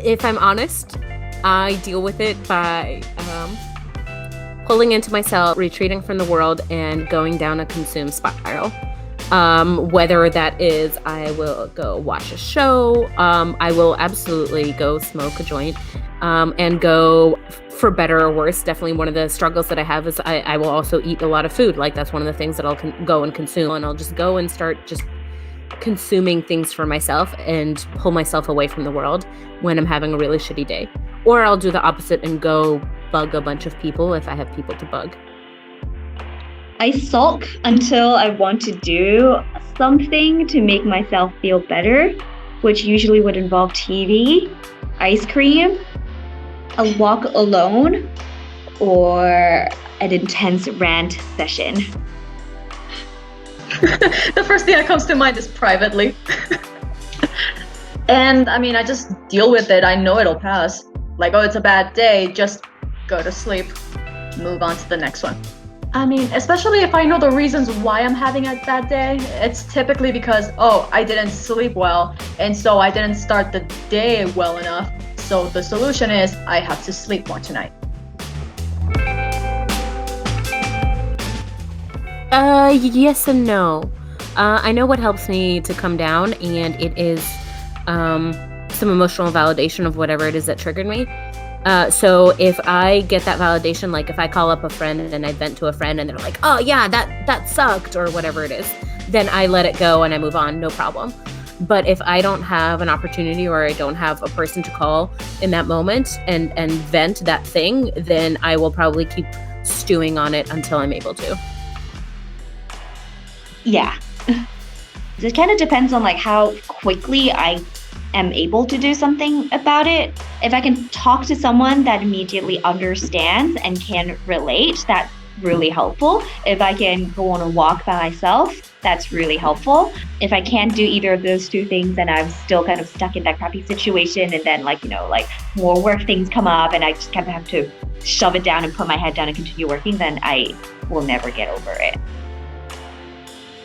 if I'm honest, I deal with it by pulling into myself, retreating from the world, and going down a consume spiral. Whether that is I will go watch a show, I will absolutely go smoke a joint, and go, for better or worse, definitely one of the struggles that I have is I will also eat a lot of food. Like, that's one of the things that I'll go and consume, and I'll just go and start just consuming things for myself and pull myself away from the world when I'm having a really shitty day. Or I'll do the opposite and go bug a bunch of people if I have people to bug. I sulk until I want to do something to make myself feel better, which usually would involve TV, ice cream, a walk alone, or an intense rant session. The first thing that comes to mind is privately. And I mean, I just deal with it. I know it'll pass. Like, oh, it's a bad day, just go to sleep, move on to the next one. I mean, especially if I know the reasons why I'm having a bad day, it's typically because, oh, I didn't sleep well, and so I didn't start the day well enough. So the solution is I have to sleep more tonight. Yes and no. I know what helps me to come down, and it is some emotional validation of whatever it is that triggered me. So if I get that validation, like if I call up a friend and I vent to a friend and they're like, oh yeah, that sucked, or whatever it is, then I let it go and I move on, no problem. But if I don't have an opportunity or I don't have a person to call in that moment and vent that thing, then I will probably keep stewing on it until I'm able to. Yeah. It kind of depends on like how quickly I am able to do something about it. If I can talk to someone that immediately understands and can relate, that's really helpful. If I can go on a walk by myself, that's really helpful. If I can't do either of those two things and I'm still kind of stuck in that crappy situation, and then like more work things come up and I just kind of have to shove it down and put my head down and continue working, then I will never get over it.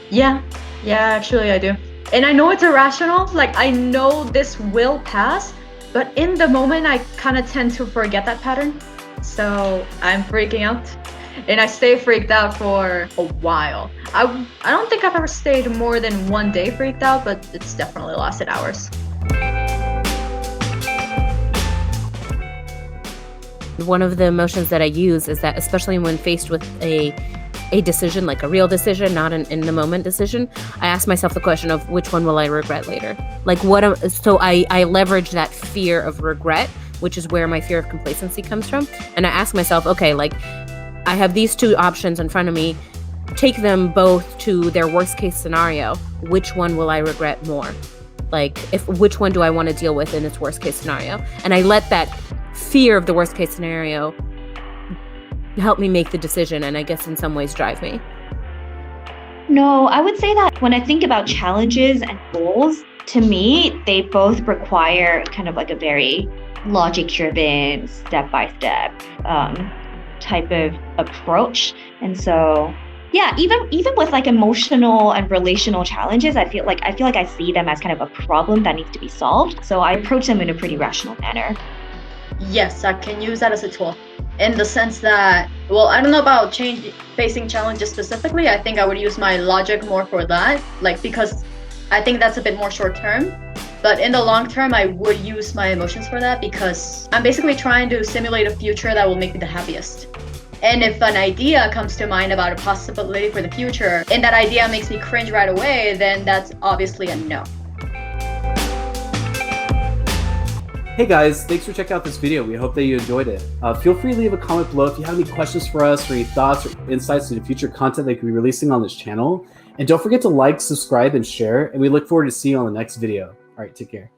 Yeah, actually I do. And I know it's irrational, like I know this will pass, but in the moment I kind of tend to forget that pattern. So I'm freaking out. And I stay freaked out for a while. I don't think I've ever stayed more than one day freaked out, but it's definitely lasted hours. One of the emotions that I use is that, especially when faced with a decision, like a real decision, not an in the moment decision, I ask myself the question of which one will I regret later? Like so I leverage that fear of regret, which is where my fear of complacency comes from. And I ask myself, okay, like I have these two options in front of me, take them both to their worst case scenario. Which one will I regret more? Like which one do I want to deal with in its worst case scenario? And I let that fear of the worst case scenario help me make the decision, and I guess in some ways drive me. No, I would say that when I think about challenges and goals, to me, they both require kind of like a very logic-driven, step-by-step type of approach. And so, yeah, even with like emotional and relational challenges, I feel like I see them as kind of a problem that needs to be solved. So I approach them in a pretty rational manner. Yes, I can use that as a tool. In the sense that, well, I don't know about facing challenges specifically. I think I would use my logic more for that, like because I think that's a bit more short term. But in the long term, I would use my emotions for that because I'm basically trying to simulate a future that will make me the happiest. And if an idea comes to mind about a possibility for the future, and that idea makes me cringe right away, then that's obviously a no. Hey guys, thanks for checking out this video. We hope that you enjoyed it. Feel free to leave a comment below if you have any questions for us or any thoughts or insights into future content that we could be releasing on this channel. And don't forget to like, subscribe, and share. And we look forward to seeing you on the next video. All right, take care.